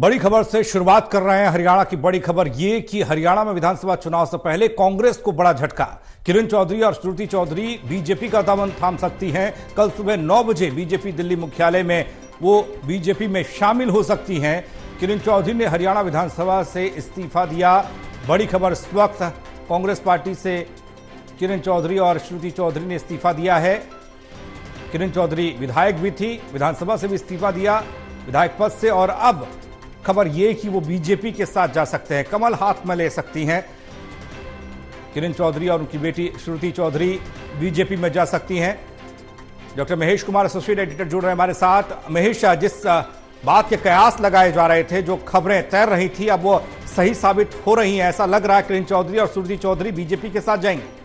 बड़ी खबर से शुरुआत कर रहे हैं। हरियाणा की बड़ी खबर ये कि हरियाणा में विधानसभा चुनाव से पहले कांग्रेस को बड़ा झटका। किरण चौधरी और श्रुति चौधरी बीजेपी का दामन थाम सकती हैं। कल सुबह 9 बजे बीजेपी दिल्ली मुख्यालय में वो बीजेपी में शामिल हो सकती हैं। किरण चौधरी ने हरियाणा विधानसभा से इस्तीफा दिया। बड़ी खबर इस वक्त, कांग्रेस पार्टी से किरण चौधरी और श्रुति चौधरी ने इस्तीफा दिया है। किरण चौधरी विधायक भी थी, विधानसभा से भी इस्तीफा दिया विधायक पद से, और अब खबर यह कि वो बीजेपी के साथ जा सकते हैं, कमल हाथ में ले सकती हैं। किरण चौधरी और उनकी बेटी श्रुति चौधरी बीजेपी में जा सकती हैं। Doctor Mahesh Kumar associate editor जुड़ रहे हैं हमारे साथ। महेश, जिस बात के कयास लगाए जा रहे थे, जो खबरें तैर रही थी, अब वो सही साबित हो रही हैं। ऐसा लग रहा है किरण चौधरी और श्रुति चौधरी बीजेपी के साथ जाएंगे।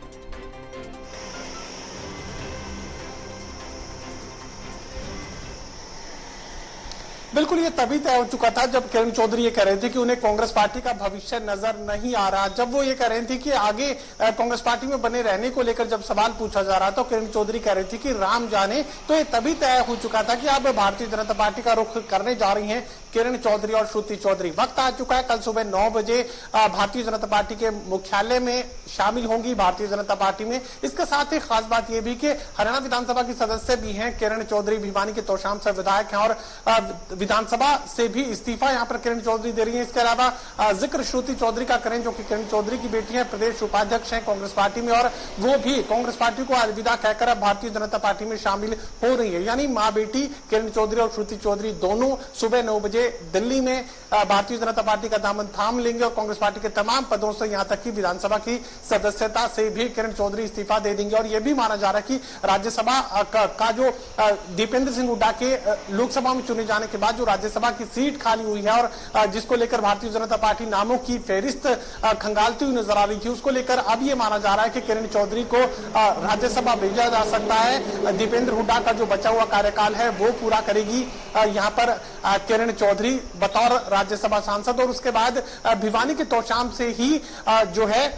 बिल्कुल, ये तभी तय हो चुका था जब किरण चौधरी ये कह रहे थे कि उन्हें कांग्रेस पार्टी का भविष्य नजर नहीं आ रहा। जब वो ये कह रहे थे कि आगे कांग्रेस पार्टी में बने रहने को लेकर जब सवाल पूछा जा रहा था, तो किरण चौधरी कह रही थी कि राम जाने। तो ये तभी तय हो चुका था कि अब भारतीय जनता पार्टी का रुख करने जा रही हैं किरण चौधरी और श्रुति चौधरी। वक्त आ चुका है, कल सुबह 9 बजे भारतीय जनता पार्टी के मुख्यालय में शामिल होंगी भारतीय जनता पार्टी में। इसके साथ ही खास बात यह भी कि हरियाणा विधानसभा की सदस्य भी हैं किरण चौधरी, भिवानी के तोशाम से विधायक हैं, और विधानसभा से भी इस्तीफा यहां पर किरण चौधरी दे रही हैं। इसके अलावा जिक्र श्रुति चौधरी का करें, जो कि किरण चौधरी की बेटी है, प्रदेश उपाध्यक्ष हैं कांग्रेस पार्टी में, और वो भी कांग्रेस पार्टी को अलविदा कहकर अब भारतीय जनता पार्टी में शामिल हो रही है। यानी मां बेटी किरण चौधरी और श्रुति चौधरी दोनों सुबह 9 बजे दिल्ली में भारतीय जनता पार्टी का दामन थाम लेंगे, और कांग्रेस पार्टी के तमाम पदों से यहां तक कि विधानसभा की सदस्यता से भी किरण चौधरी इस्तीफा दे देंगे। और यह भी माना जा रहा है कि राज्यसभा का जो दीपेंद्र सिंह हुड्डा के लोकसभा में चुने जाने के बाद जो राज्यसभा की सीट खाली हुई है, और जिसको लेकर भारतीय जनता पार्टी नामों की फेरिस्त खंगालती हुई नजर आ रही थी, उसको लेकर अब यह माना जा रहा है कि किरण चौधरी को राज्यसभा भेजा जा सकता है। दीपेंद्र हुड्डा का जो बचा हुआ कार्यकाल है वो पूरा करेगी यहां पर किरण चौधरी बतौर राज्यसभा सांसद, और उसके बाद भिवानी के तोशाम से ही जो है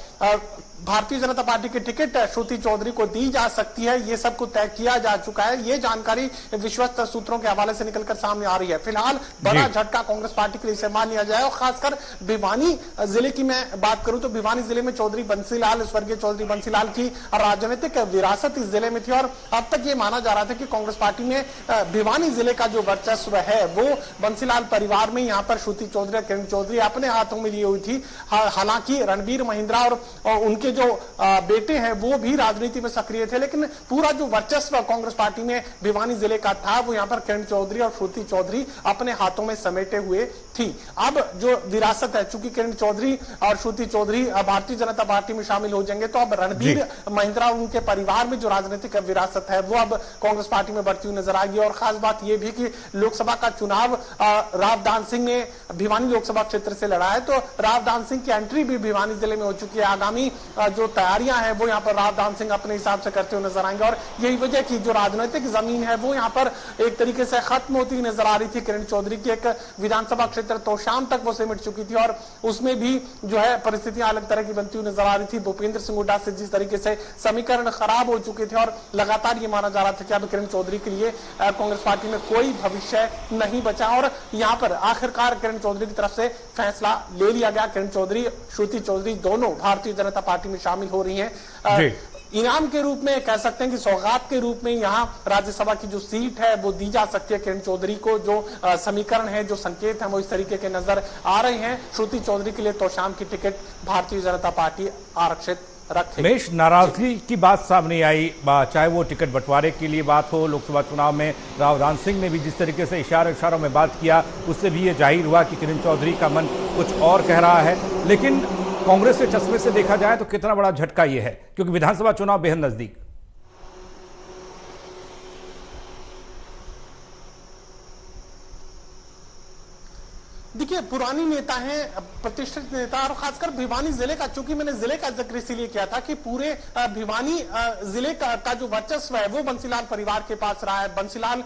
भारतीय जनता पार्टी की टिकट श्रुति चौधरी को दी जा सकती है। ये सब कुछ तय किया जा चुका है। ये जानकारी विश्वस्त सूत्रों के हवाले से निकलकर सामने आ रही है। फिलहाल बड़ा झटका कांग्रेस पार्टी के लिए इसे मान लिया जाए, और खासकर भिवानी जिले की मैं बात करूं तो भिवानी जिले में चौधरी बंसीलाल, स्वर्गीय चौधरी बंसीलाल की राजनीतिक विरासत इस जिले में थी, और अब तक ये माना जा रहा था कि कांग्रेस पार्टी में भिवानी जिले का जो वर्चस्व है वो बंसीलाल परिवार में यहाँ पर श्रुति चौधरी, किरण चौधरी अपने हाथों में ली हुई थी। हालांकि रणबीर महिंद्रा और उनके जो बेटे हैं वो भी राजनीति में सक्रिय थे, लेकिन पूरा जो वर्चस्व कांग्रेस पार्टी में भिवानी जिले का था वो यहां पर किरण चौधरी और श्रुति चौधरी अपने हाथों में समेटे हुए थी। अब जो विरासत है, चूंकि किरण चौधरी और श्रुति चौधरी भारतीय जनता पार्टी में शामिल हो जाएंगे, तो अब रणबीर महिंद्रा और उनके परिवार में जो राजनीतिक विरासत है वो अब कांग्रेस पार्टी में बढ़ती हुई नजर आएगी। और खास बात यह भी कि लोकसभा का चुनाव रावदान सिंह ने भिवानी लोकसभा क्षेत्र से लड़ा है, तो रावदान सिंह की एंट्री भी भिवानी जिले में हो चुकी है। आगामी जो तैयारियां हैं वो यहाँ पर रावदान सिंह अपने हिसाब से करते हुए नजर आएंगे, और यही वजह की जो राजनीतिक जमीन है वो यहाँ पर एक तरीके से खत्म होती नजर आ रही थी। किरण चौधरी की एक विधानसभा क्षेत्र तोशाम तक वो सिमट चुकी थी, और उसमें भी जो है परिस्थितियां अलग तरह की बनती हुई नजर आ रही थी। भूपेंद्र सिंह हुड्डा से जिस तरीके से समीकरण खराब हो चुके थे, और लगातार ये माना जा रहा था कि अब किरण चौधरी के लिए कांग्रेस पार्टी में कोई भविष्य नहीं बचा, और यहाँ पर आखिरकार किरण चौधरी की तरफ से फैसला ले लिया गया। किरण चौधरी, श्रुति चौधरी दोनों भारतीय जनता पार्टी में शामिल हो रही हैं। इनाम के रूप में कह सकते हैं कि सौगात के रूप में यहाँ राज्यसभा की जो सीट है वो दी जा सकती है किरण चौधरी को। जो समीकरण है, जो संकेत है वो इस तरीके के नजर आ रहे हैं। श्रुति चौधरी के लिए तोशाम की टिकट भारतीय जनता पार्टी आरक्षित रखे। रमेश, नाराजगी की बात सामने आई, चाहे वो टिकट बंटवारे के लिए बात हो, लोकसभा चुनाव में रावदान सिंह ने भी जिस तरीके से इशारों में बात किया, उससे भी ये जाहिर हुआ कि किरण चौधरी का मन कुछ और कह रहा है। लेकिन कांग्रेस के चश्मे से देखा जाए तो कितना बड़ा झटका ये है, क्योंकि विधानसभा चुनाव बेहद नजदीक। देखिए, पुरानी नेता हैं, प्रतिष्ठित नेता, और खासकर भिवानी जिले का, चूंकि मैंने जिले का जिक्र इसीलिए किया था कि पूरे भिवानी जिले का जो वर्चस्व है वो बंसीलाल परिवार के पास रहा है। बंसीलाल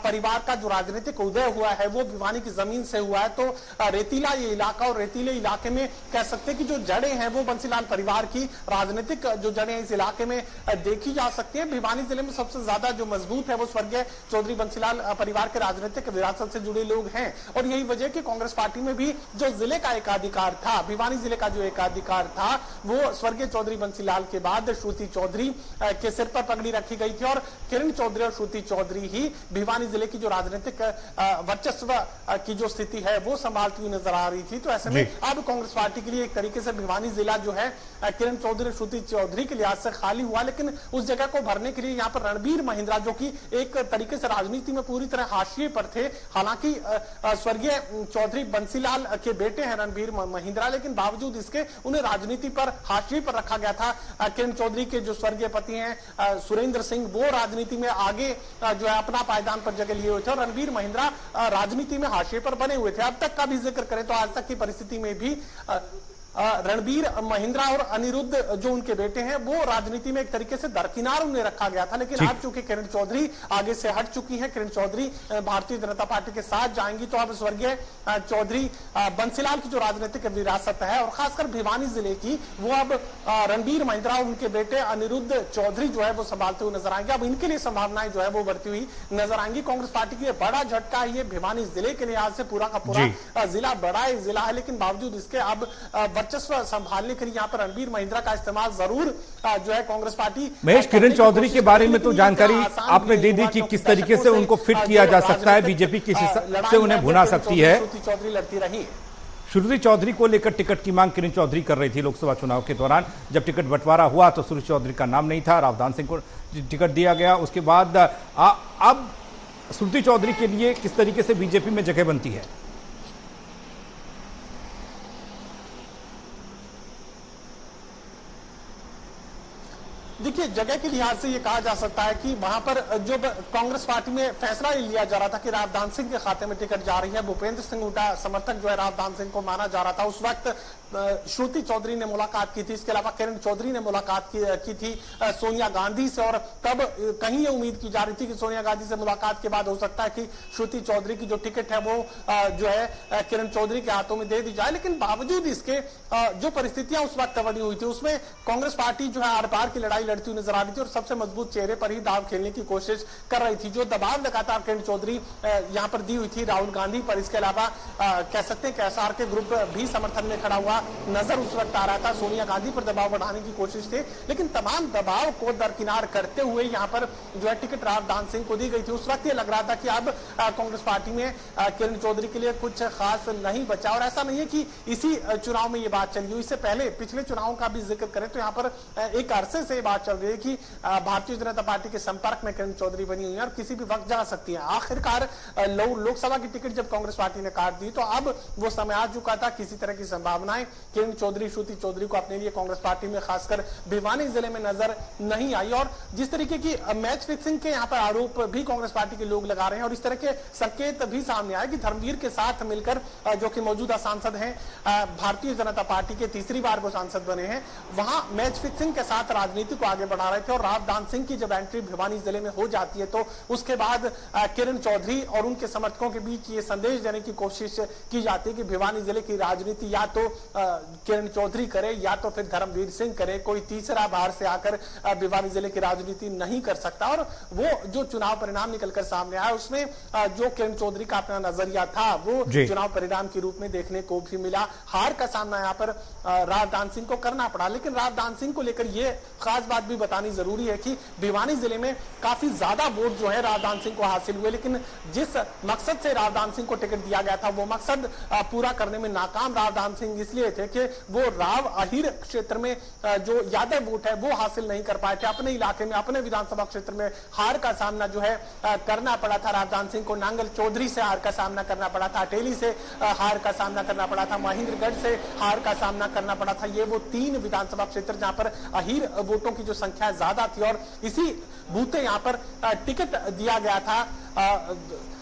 परिवार का जो राजनीतिक उदय हुआ है वो भिवानी की जमीन से हुआ है, तो रेतीला ये इलाका, और रेतीले इलाके में कह सकते हैं कि जो जड़ें हैं वो बंसीलाल परिवार की राजनीतिक जो जड़ें इस इलाके में देखी जा सकती है। भिवानी जिले में सबसे ज्यादा जो मजबूत है वो स्वर्गीय चौधरी बंसीलाल परिवार के राजनीतिक विरासत से जुड़े लोग हैं, और यही वजह कि कांग्रेस पार्टी में भी जो जिले का एकाधिकार था, भिवानी जिले का जो एकाधिकार था, वो स्वर्गीय चौधरी बंसीलाल के बाद श्रुति चौधरी के सिर पर पगड़ी रखी गई थी और किरण चौधरी और श्रुति चौधरी ही भिवानी जिले की जो राजनीतिक वर्चस्व की जो स्थिति है वो संभालती हुई नजर आ रही थी। तो ऐसे में अब कांग्रेस पार्टी के लिए एक तरीके से भिवानी जिला जो है किरण चौधरी श्रुति चौधरी के लिहाज से खाली हुआ, लेकिन उस जगह को भरने के लिए यहाँ पर रणबीर महिंद्रा, जो कि एक तरीके से राजनीति में पूरी तरह हाशिए पर थे, हालांकि स्वर्गीय चौधरी बंसीलाल के बेटे हैं रणबीर महिंद्रा, लेकिन बावजूद इसके उन्हें राजनीति पर हाशिए पर रखा गया था। किरण चौधरी के जो स्वर्गीय पति हैं सुरेंद्र सिंह, वो राजनीति में आगे जो है अपना पायदान पर जगह लिए हुए थे और रणबीर महिंद्रा राजनीति में हाशिए पर बने हुए थे। अब तक का भी जिक्र करें तो आज तक की परिस्थिति में भी रणबीर महिंद्रा और अनिरुद्ध जो उनके बेटे हैं वो राजनीति में एक तरीके से दरकिनार उन्हें रखा गया था, लेकिन आज चूंकि किरण चौधरी आगे से हट चुकी है, किरण चौधरी भारतीय जनता पार्टी के साथ जाएंगी, तो अब स्वर्गीय चौधरी बंसीलाल की जो राजनीतिक विरासत है और खासकर भिवानी जिले की, वो अब रणबीर महिंद्रा और उनके बेटे अनिरुद्ध चौधरी जो है वो संभालते हुए नजर आएंगे। अब इनके लिए संभावनाएं जो है वो बढ़ती हुई नजर आएंगी। कांग्रेस पार्टी के लिए बड़ा झटका है ये भिवानी जिले के लिहाज से, पूरा का पूरा जिला बड़ा जिला है, लेकिन बावजूद इसके अब वर्चस्व संभालने के लिए यहाँ पर रणबीर महिंद्रा का इस्तेमाल जरूर जो है कांग्रेस पार्टी। महेश, किरण चौधरी के बारे में तो जानकारी आपने दे दी कि किस तरीके से उनको फिट किया जा सकता है, बीजेपी किस हिसाब से उन्हें भुना सकती है। श्रुति चौधरी लड़ती रही। श्रुति चौधरी को लेकर टिकट की मांग किरण चौधरी कर रही थी लोकसभा चुनाव के दौरान। जब टिकट बंटवारा हुआ तो श्रुति चौधरी का नाम नहीं था, रावदान सिंह को टिकट दिया गया। उसके बाद अब श्रुति चौधरी के लिए किस तरीके से बीजेपी में जगह बनती है? देखिए, जगह के लिहाज से ये कहा जा सकता है कि वहां पर जो कांग्रेस पार्टी में फैसला लिया जा रहा था कि रावदान सिंह के खाते में टिकट जा रही है, भूपेंद्र सिंह हुड्डा समर्थक जो है रावदान सिंह को माना जा रहा था, उस वक्त श्रुति चौधरी ने मुलाकात की थी। इसके अलावा किरण चौधरी ने मुलाकात की थी सोनिया गांधी से, और तब कहीं ये उम्मीद की जा रही थी कि सोनिया गांधी से मुलाकात के बाद हो सकता है कि श्रुति चौधरी की जो टिकट है वो जो है किरण चौधरी के हाथों में दे दी जाए। लेकिन बावजूद इसके जो परिस्थितियां उस वक्त बनी हुई थी उसमें कांग्रेस पार्टी जो है आर पार की लड़ाई लड़ती हुई नजर आ रही थी और सबसे मजबूत चेहरे पर ही दाव खेलने की कोशिश कर रही थी। जो दबाव लगातार किरण चौधरी यहाँ पर दी हुई थी राहुल गांधी पर, इसके अलावा कह सकते हैं कि एसआर के ग्रुप भी समर्थन में खड़ा हुआ नजर उस वक्त आ रहा था। सोनिया गांधी पर दबाव बढ़ाने की कोशिश थी, लेकिन तमाम दबाव को दरकिनार करते हुए यहाँ पर जो है टिकट रावदान सिंह को दी गई थी। उस वक्त ये लग रहा था कि अब कांग्रेस पार्टी में किरण चौधरी के लिए कुछ खास नहीं बचा, और ऐसा नहीं है कि इसी चुनाव में ये बात चली हुई, इससे पहले पिछले चुनाव का भी जिक्र करें तो यहाँ पर एक अरसे से बात चल रही है कि भारतीय जनता पार्टी के संपर्क में किरण चौधरी बनी हुई है और किसी भी वक्त जा सकती है। आखिरकार लोकसभा की टिकट जब कांग्रेस पार्टी ने काट दी तो अब वो समय आ चुका था, किसी तरह की संभावनाएं किरण चौधरी श्रुति चौधरी को अपने लिए कांग्रेस पार्टी में खासकर भिवानी जिले में नजर नहीं आई। और जिस तरीके की मैच फिक्सिंग के यहाँ पर आरोप भी कांग्रेस पार्टी के लोग लगा रहे हैं और इस तरह के संकेत भी सामने आए कि धर्मवीर के साथ मिलकर जो कि मौजूदा सांसद हैं भारतीय जनता पार्टी के, तीसरी बार वो सांसद बने हैं, वहां मैच फिक्सिंग के साथ राजनीति को आगे बढ़ा रहे थे। और रावदान सिंह की जब एंट्री भिवानी जिले में हो जाती है तो उसके बाद किरण चौधरी और उनके समर्थकों के बीच ये संदेश देने की कोशिश की जाती है कि भिवानी जिले की राजनीति या तो किरण चौधरी करे या तो फिर धर्मवीर सिंह करे, कोई तीसरा बाहर से आकर भिवानी जिले की राजनीति नहीं कर सकता। और वो जो चुनाव परिणाम निकलकर सामने आया उसमें जो किरण चौधरी का अपना नजरिया था वो चुनाव परिणाम के रूप में देखने को भी मिला। हार का सामना यहाँ पर रावदान सिंह को करना पड़ा, लेकिन रावदान सिंह को लेकर ये खास बात भी बतानी जरूरी है कि भिवानी जिले में काफी ज्यादा वोट जो है रावदान सिंह को हासिल हुए, लेकिन जिस मकसद से रावदान सिंह को टिकट दिया गया था वो मकसद पूरा करने में नाकाम रावदान सिंह इसलिए थे कि वो राव अहिर क्षेत्र में जो यादव वोट है वो हासिल नहीं कर पाए थे। अपने इलाके में, अपने विधानसभा क्षेत्र में हार का सामना जो है करना पड़ा था रावदान सिंह को। नांगल चौधरी से हार का सामना करना पड़ा था, अटेली से हार का सामना करना पड़ा था, महेंद्रगढ़ से हार का सामना करना पड़ा था। ये वो 3 विधानसभा क्षेत्र जहां पर अहिर वोटों की जो संख्या ज्यादा थी और इसी बूथे यहाँ पर टिकट दिया गया था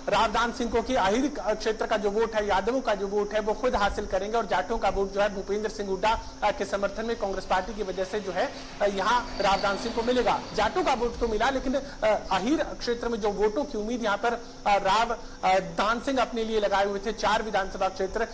रावदान सिंह को कि अहिर क्षेत्र का जो वोट है, यादवों का जो वोट है वो खुद हासिल करेंगे और जाटों का वोट जो है भूपेंद्र सिंह हुड्डा के समर्थन में कांग्रेस पार्टी की वजह से जो है यहाँ रावदान सिंह को मिलेगा। जाटों का वोट तो मिला, लेकिन अहिर क्षेत्र में जो वोटों की उम्मीद यहाँ पर रावदान सिंह अपने लिए लगाए हुए थे, 4 विधानसभा क्षेत्र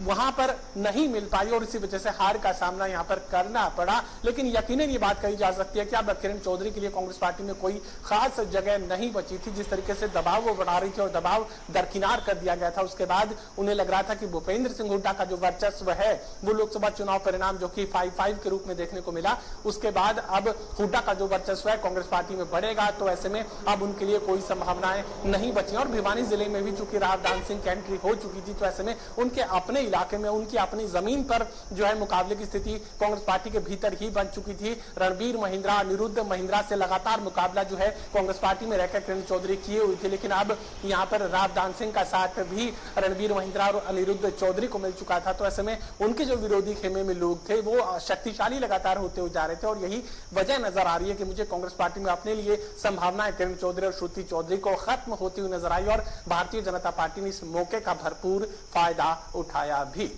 वहां पर नहीं मिल पाई और इसी वजह से हार का सामना यहाँ पर करना पड़ा। लेकिन यकीनन ये बात कही जा सकती है कि अब किरण चौधरी के लिए कांग्रेस पार्टी में कोई खास जगह नहीं बची थी। जिस तरीके से दबाव वो बढ़ा रही थी और दबाव दरकिनार कर दिया गया था। उसके बाद उन्हें लग रहा था कि भूपेंद्र सिंह हुड्डा का जो वर्चस्व है वो लोकसभा चुनाव परिणाम जो कि 5-5 के रूप में देखने को मिला, उसके बाद अब हुड्डा का जो वर्चस्व है कांग्रेस पार्टी में बढ़ेगा। तो ऐसे में अब उनके लिए कोई संभावनाएं नहीं बची। और भिवानी जिले में भी चूंकि रावदान सिंह की एंट्री हो चुकी थी, तो ऐसे में उनके अपने इलाके में, उनकी अपनी जमीन पर जो है मुकाबले की स्थिति कांग्रेस पार्टी के भीतर ही बन चुकी थी। रणबीर महिंद्रा, अनिरुद्ध महिंद्रा से लगातार मुकाबला जो है कांग्रेस पार्टी में रहकर किरण चौधरी किए हुई थी, लेकिन अब यहाँ पर रावदान सिंह का साथ भी रणबीर महिंद्रा और अनिरुद्ध चौधरी को मिल चुका था। तो ऐसे में उनके जो विरोधी खेमे में लोग थे वो शक्तिशाली लगातार होते हुए जा रहे थे, और यही वजह नजर आ रही है कि मुझे कांग्रेस पार्टी में अपने लिए संभावनाएं किरण चौधरी और श्रुति चौधरी को खत्म होती हुई नजर आई, और भारतीय जनता पार्टी ने इस मौके का भरपूर फायदा उठाया भी।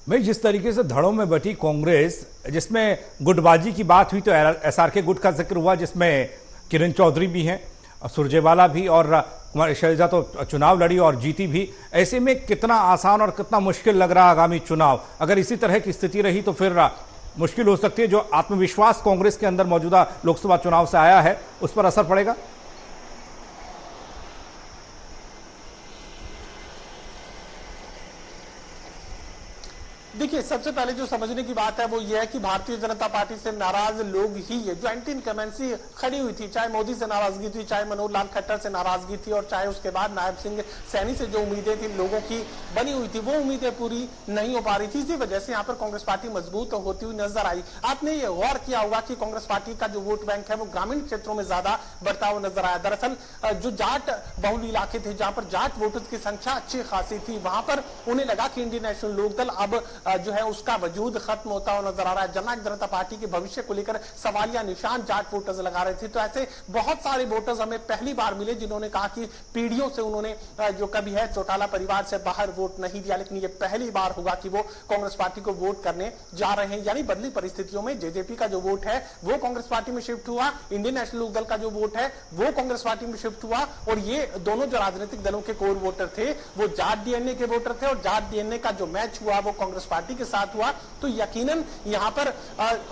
भाई, जिस तरीके से धड़ों में बटी कांग्रेस, जिसमें गुटबाजी की बात हुई तो एसआरके गुट का जिक्र हुआ, जिसमें किरण चौधरी भी हैं, सुरजेवाला भी, और कुमारी शैलजा तो चुनाव लड़ी और जीती भी। ऐसे में कितना आसान और कितना मुश्किल लग रहा आगामी चुनाव? अगर इसी तरह की स्थिति रही तो फिर मुश्किल हो सकती है। जो आत्मविश्वास कांग्रेस के अंदर मौजूदा लोकसभा चुनाव से आया है उस पर असर पड़ेगा? देखिए, सबसे पहले जो समझने की बात है वो ये है कि भारतीय जनता पार्टी से नाराज लोग ही है। जो एंटी इनकमेंसी खड़ी हुई थी, चाहे मोदी से नाराजगी थी, चाहे मनोहर लाल खट्टर से नाराजगी थी, और चाहे उसके बाद नायब सिंह सैनी से जो उम्मीदें थी लोगों की बनी हुई थी, वो उम्मीदें पूरी नहीं हो पा रही थी। इसी वजह से यहाँ पर कांग्रेस पार्टी मजबूत होती हुई नजर आई। आपने ये गौर किया होगा कि कांग्रेस पार्टी का जो वोट बैंक है वो ग्रामीण क्षेत्रों में ज्यादा बढ़ता हुआ नजर आया। दरअसल जो जाट बहुल इलाके थे, जहां पर जाट वोटर्स की संख्या अच्छी खासी थी, वहां पर उन्हें लगा कि इंडियन नेशनल लोकदल अब जो है उसका वजूद खत्म होता हुआ नजर आ रहा है। जननायक जनता पार्टी के भविष्य को लेकर सवालिया निशान जाट वोटर्स लगा रहे थे। तो ऐसे बहुत सारे वोटर्स हमें पहली बार मिले जिन्होंने कहा कि पीढ़ियों से उन्होंने जो कभी है चौटाला परिवार से बाहर वोट नहीं दिया, लेकिन ये पहली बार होगा कि वो कांग्रेस पार्टी को वोट करने जा रहे हैं। यानी बदली परिस्थितियों में जेजेपी का जो वोट है वो कांग्रेस पार्टी में शिफ्ट हुआ, इंडियन नेशनल लोकदल का जो वोट है वो कांग्रेस पार्टी में शिफ्ट हुआ, और ये दोनों जो राजनीतिक दलों के कोर वोटर थे वो जाट डीएनए के वोटर थे, और जाट डीएनए का जो मैच हुआ वो कांग्रेस पार्टी के साथ हुआ। तो यकीनन यहां पर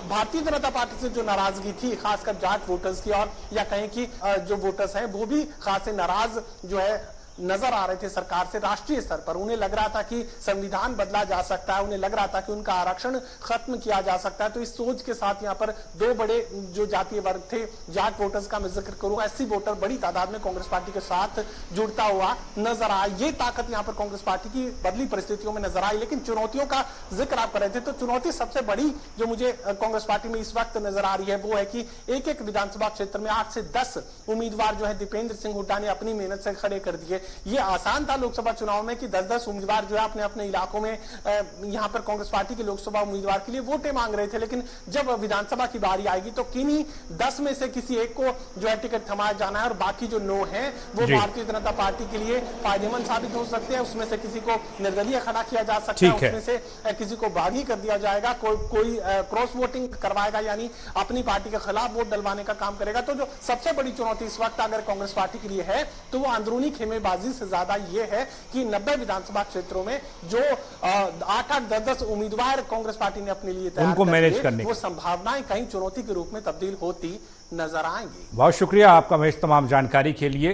भारतीय जनता पार्टी से जो नाराजगी थी खासकर जाट वोटर्स की, और या कहें कि जो वोटर्स हैं वो भी खासे नाराज जो है नजर आ रहे थे सरकार से राष्ट्रीय स्तर पर। उन्हें लग रहा था कि संविधान बदला जा सकता है, उन्हें लग रहा था कि उनका आरक्षण खत्म किया जा सकता है। तो इस सोच के साथ यहाँ पर दो बड़े जो जातीय वर्ग थे, जाट वोटर्स का मैं जिक्र करूंगा, एससी वोटर बड़ी तादाद में कांग्रेस पार्टी के साथ जुड़ता हुआ नजर आया। ये ताकत यहाँ पर कांग्रेस पार्टी की बदली परिस्थितियों में नजर आई। लेकिन चुनौतियों का जिक्र आप कर रहे थे, तो चुनौती सबसे बड़ी जो मुझे कांग्रेस पार्टी में इस वक्त नजर आ रही है वो है कि एक एक विधानसभा क्षेत्र में 8 से 10 उम्मीदवार जो है दीपेंद्र सिंह हुड्डा ने अपनी मेहनत से खड़े कर दिए। ये आसान था लोकसभा चुनाव में कि 10-10 उम्मीदवार जो है अपने अपने इलाकों में यहां पर कांग्रेस पार्टी के लोकसभा उम्मीदवार के लिए वोटें मांग रहे थे, लेकिन जब विधानसभा की बारी आएगी तो किन्हीं 10 में से किसी एक को जो है टिकट थमाया जाना है, और बाकी जो 9 है वो भारतीय जनता पार्टी के लिए फायदेमंद साबित हो सकते हैं। उसमें से किसी को निर्दलीय खड़ा किया जा सकता है, उसमें से किसी को बागी कर दिया जाएगा, कोई क्रॉस वोटिंग करवाएगा, यानी अपनी पार्टी के खिलाफ वोट डलवाने का काम करेगा। तो जो सबसे बड़ी चुनौती इस वक्त अगर कांग्रेस पार्टी के लिए है तो वो अंदरूनी खेमेबाजी से ज्यादा ये है कि 90 विधानसभा क्षेत्रों में जो 8-8, 10-10 उम्मीदवार कांग्रेस पार्टी ने अपने लिए तैयार उनको मैनेज करने वो संभावनाएं कहीं चुनौती के रूप में तब्दील होती नजर आएंगी। बहुत शुक्रिया आपका महेश तमाम जानकारी के लिए।